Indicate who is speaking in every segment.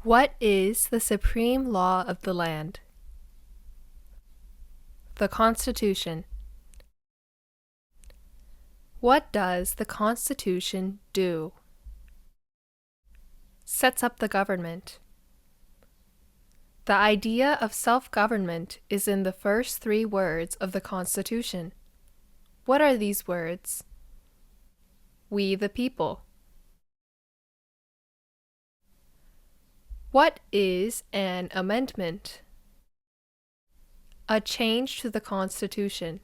Speaker 1: What is the supreme law of the land? The Constitution. What does the Constitution do? Sets up the government. The idea of self-government is in the first three words of the Constitution. What are these words? We the people. What is an amendment? A change to the Constitution.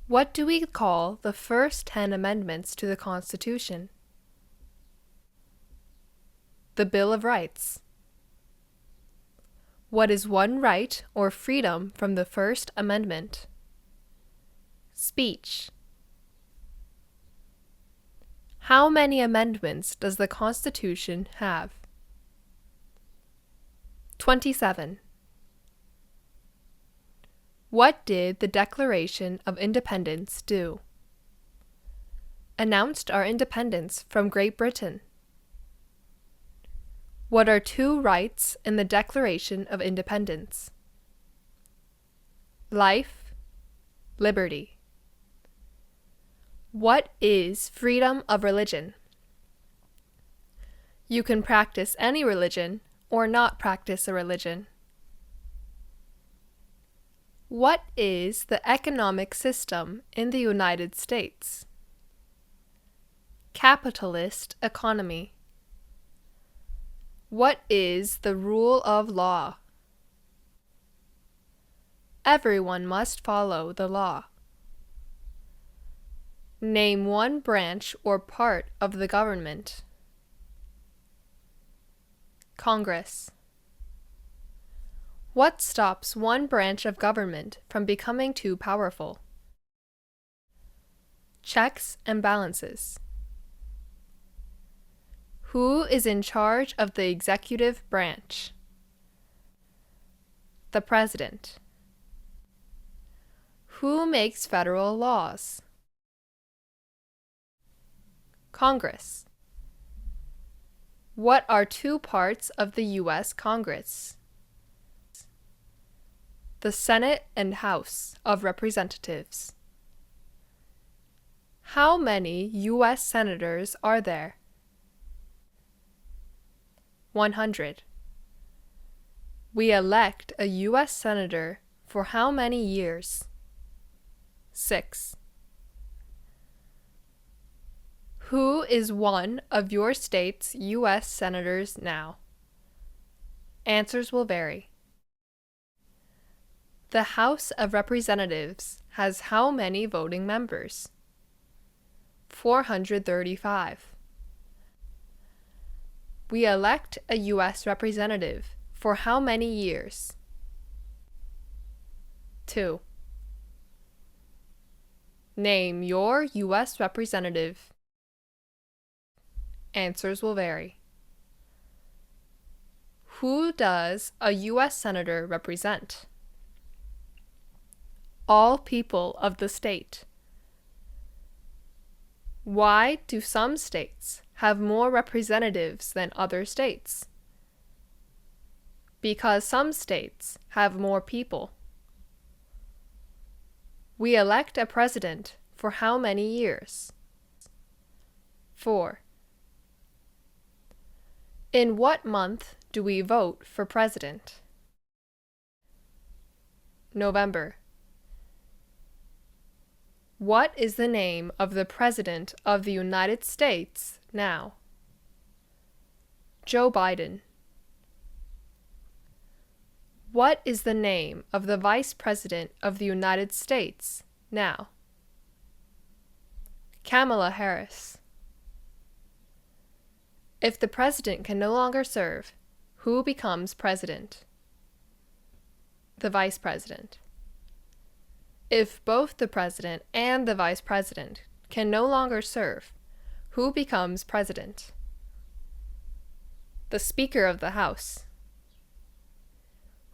Speaker 1: What do we call the first 10 amendments to the Constitution? The Bill of Rights. What is one right or freedom from the First Amendment? Speech. How many amendments does the Constitution have? 27. What did the Declaration of Independence do? Announced our independence from Great Britain. What are two rights in the Declaration of Independence? Life, liberty. What is freedom of religion? You can practice any religion or not practice a religion. What is the economic system in the United States? Capitalist economy. What is the rule of law? Everyone must follow the law. Name one branch or part of the government. Congress. What stops one branch of government from becoming too powerful? Checks and balances. Who is in charge of the executive branch? The President. Who makes federal laws? Congress. What are two parts of the U.S. Congress? The Senate and House of Representatives. How many U.S. senators are there? 100. We elect a U.S. senator for how many years? 6. Who is one of your state's U.S. senators now? Answers will vary. The House of Representatives has how many voting members? 435. We elect a U.S. representative for how many years? 2. Name your U.S. representative. Answers will vary. Who does a U.S. senator represent? All people of the state. Why do some states have more representatives than other states? Because some states have more people. We elect a president for how many years? 4. In what month do we vote for president? November. What is the name of the President of the United States now? Joe Biden. What is the name of the Vice President of the United States now? Kamala Harris. If the President can no longer serve, who becomes President? The Vice President. If both the President and the Vice President can no longer serve, who becomes President? The Speaker of the House.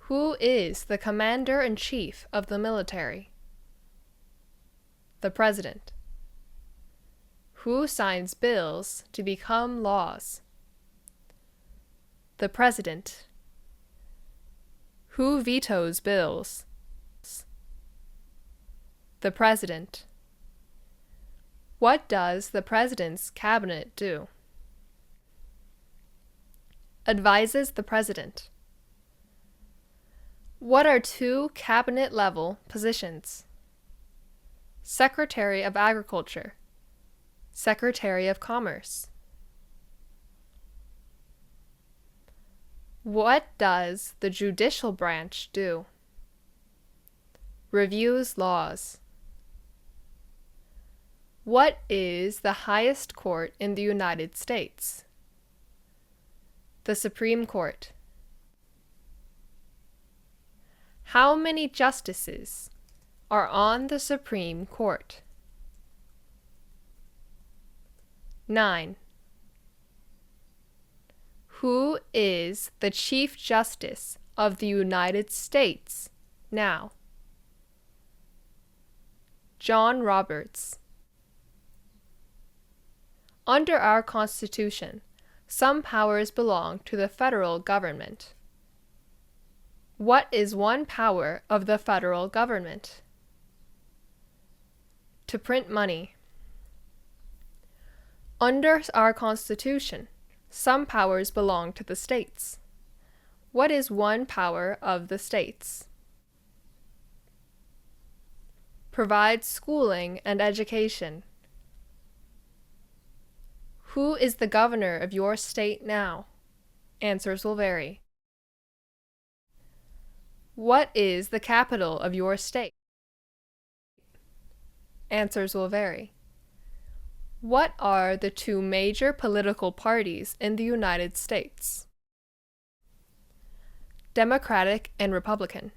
Speaker 1: Who is the Commander-in-Chief of the military? The President. Who signs bills to become laws? The President. Who vetoes bills? The President. What does the President's Cabinet do? Advises the President. What are two cabinet-level positions? Secretary of Agriculture, Secretary of Commerce. What does the judicial branch do? Reviews laws. What is the highest court in the United States? The Supreme Court. How many justices are on the Supreme Court? 9. Who is the Chief Justice of the United States now? John Roberts. Under our Constitution, some powers belong to the federal government. What is one power of the federal government? To print money. Under our Constitution, some powers belong to the states. What is one power of the states? Provide schooling and education. Who is the governor of your state now? Answers will vary. What is the capital of your state? Answers will vary. What are the two major political parties in the United States? Democratic and Republican.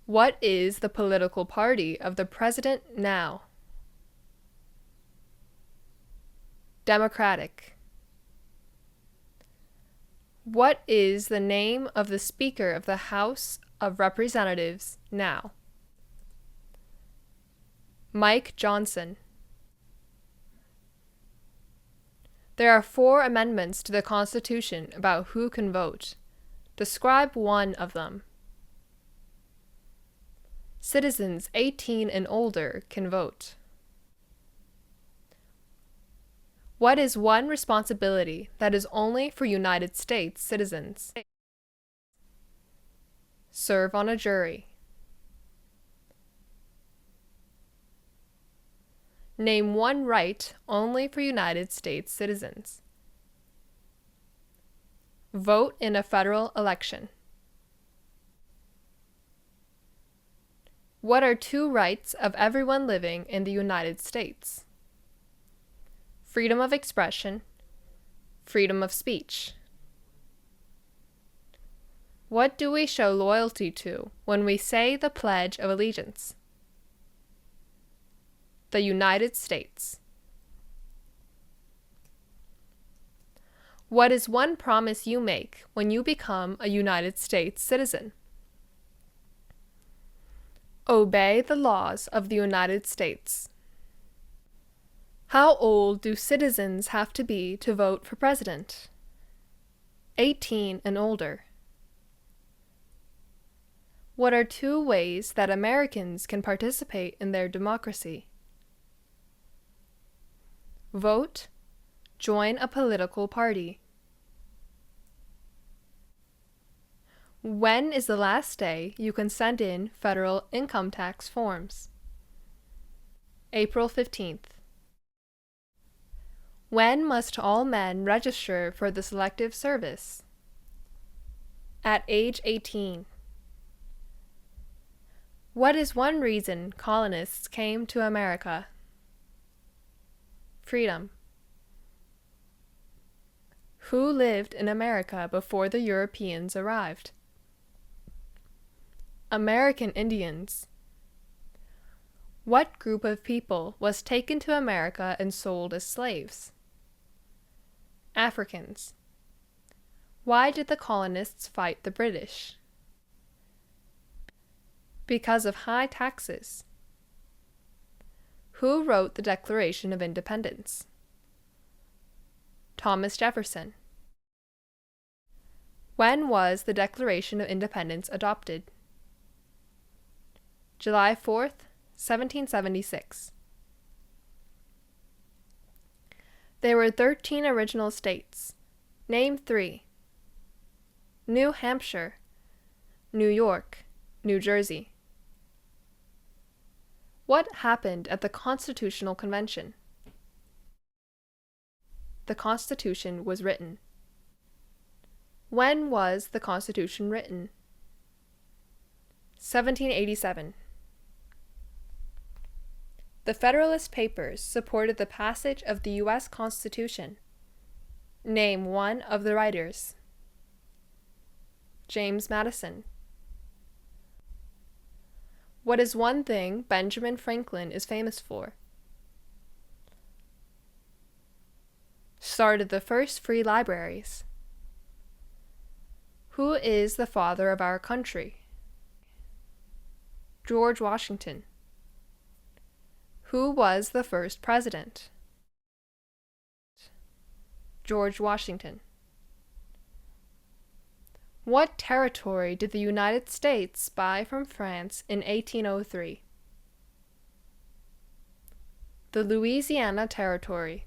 Speaker 1: What is the political party of the president now? Democratic. What is the name of the Speaker of the House of Representatives now? Mike Johnson. There are 4 amendments to the Constitution about who can vote. Describe one of them. Citizens 18 and older can vote. What is one responsibility that is only for United States citizens? Serve on a jury. Name one right only for United States citizens. Vote in a federal election. What are 2 rights of everyone living in the United States? Freedom of expression, freedom of speech. What do we show loyalty to when we say the Pledge of Allegiance? The United States. What is one promise you make when you become a United States citizen? Obey the laws of the United States. How old do citizens have to be to vote for president? 18 and older. What are 2 ways that Americans can participate in their democracy? Vote, join a political party. When is the last day you can send in federal income tax forms? April 15th. When must all men register for the Selective Service? At age 18. What is one reason colonists came to America? Freedom. Who lived in America before the Europeans arrived? American Indians. What group of people was taken to America and sold as slaves? Africans. Why did the colonists fight the British? Because of high taxes. Who wrote the Declaration of Independence? Thomas Jefferson. When was the Declaration of Independence adopted? July 4th, 1776. There were 13 original states. Name 3. New Hampshire, New York, New Jersey. What happened at the Constitutional Convention? The Constitution was written. When was the Constitution written? 1787. The Federalist Papers supported the passage of the U.S. Constitution. Name one of the writers. James Madison. What is one thing Benjamin Franklin is famous for? Started the first free libraries. Who is the father of our country? George Washington. Who was the first president? George Washington. What territory did the United States buy from France in 1803? The Louisiana Territory.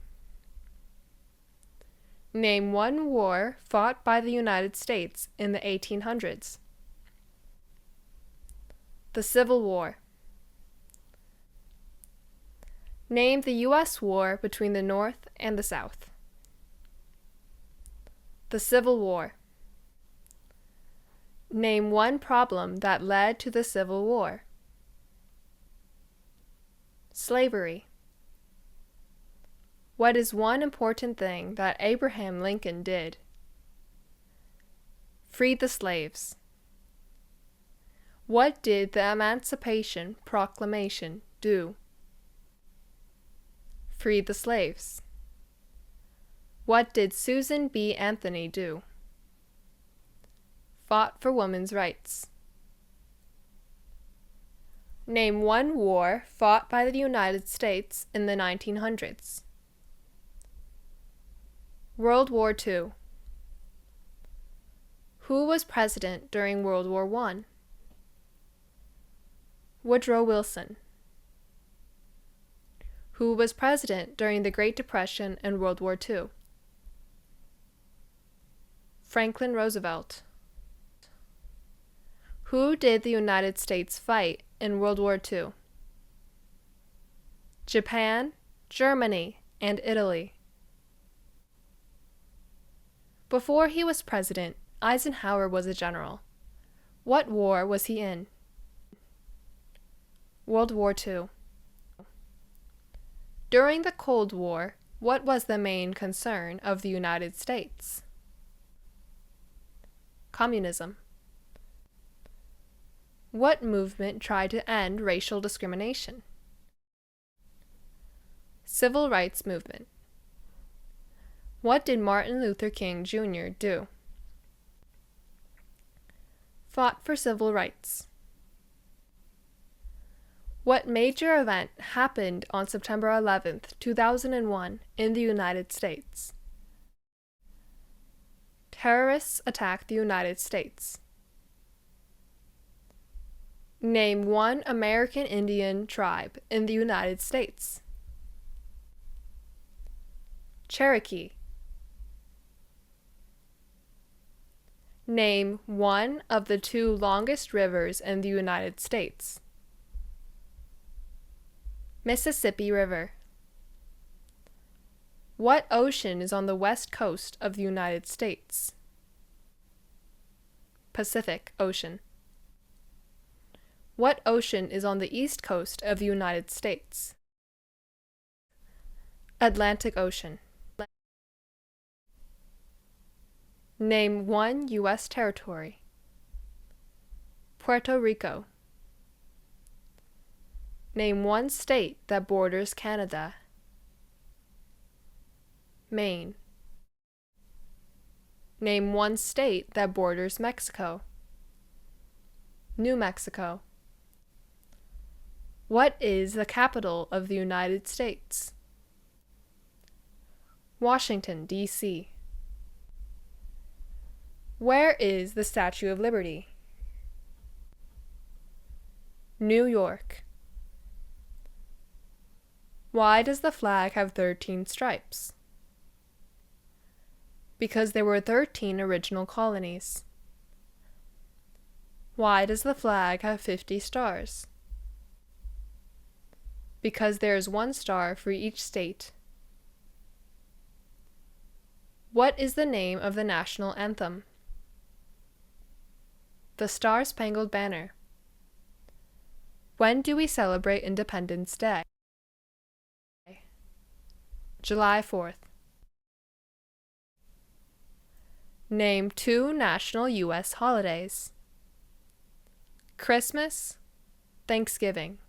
Speaker 1: Name one war fought by the United States in the 1800s. The Civil War. Name the U.S. war between the North and the South. The Civil War. Name one problem that led to the Civil War. Slavery. What is one important thing that Abraham Lincoln did? Freed the slaves. What did the Emancipation Proclamation do? Freed the slaves. What did Susan B. Anthony do? Fought for women's rights. Name one war fought by the United States in the 1900s. World War II. Who was president during World War I? Woodrow Wilson. Who was president during the Great Depression and World War II? Franklin Roosevelt. Who did the United States fight in World War II? Japan, Germany, and Italy. Before he was president, Eisenhower was a general. What war was he in? World War II. During the Cold War, what was the main concern of the United States? Communism. What movement tried to end racial discrimination? Civil Rights Movement. What did Martin Luther King Jr. do? Fought for civil rights. What major event happened on September 11th, 2001 in the United States? Terrorists attacked the United States. Name one American Indian tribe in the United States. Cherokee. Name one of the 2 longest rivers in the United States. Mississippi River. What ocean is on the west coast of the United States? Pacific Ocean. What ocean is on the east coast of the United States? Atlantic Ocean. Name one U.S. territory. Puerto Rico. Name one state that borders Canada. Maine. Name one state that borders Mexico. New Mexico. What is the capital of the United States? Washington, D.C. Where is the Statue of Liberty? New York. Why does the flag have 13 stripes? Because there were 13 original colonies. Why does the flag have 50 stars? Because there is 1 star for each state. What is the name of the national anthem? The Star-Spangled Banner. When do we celebrate Independence Day? July 4th. Name 2 national U.S. holidays. Christmas, Thanksgiving.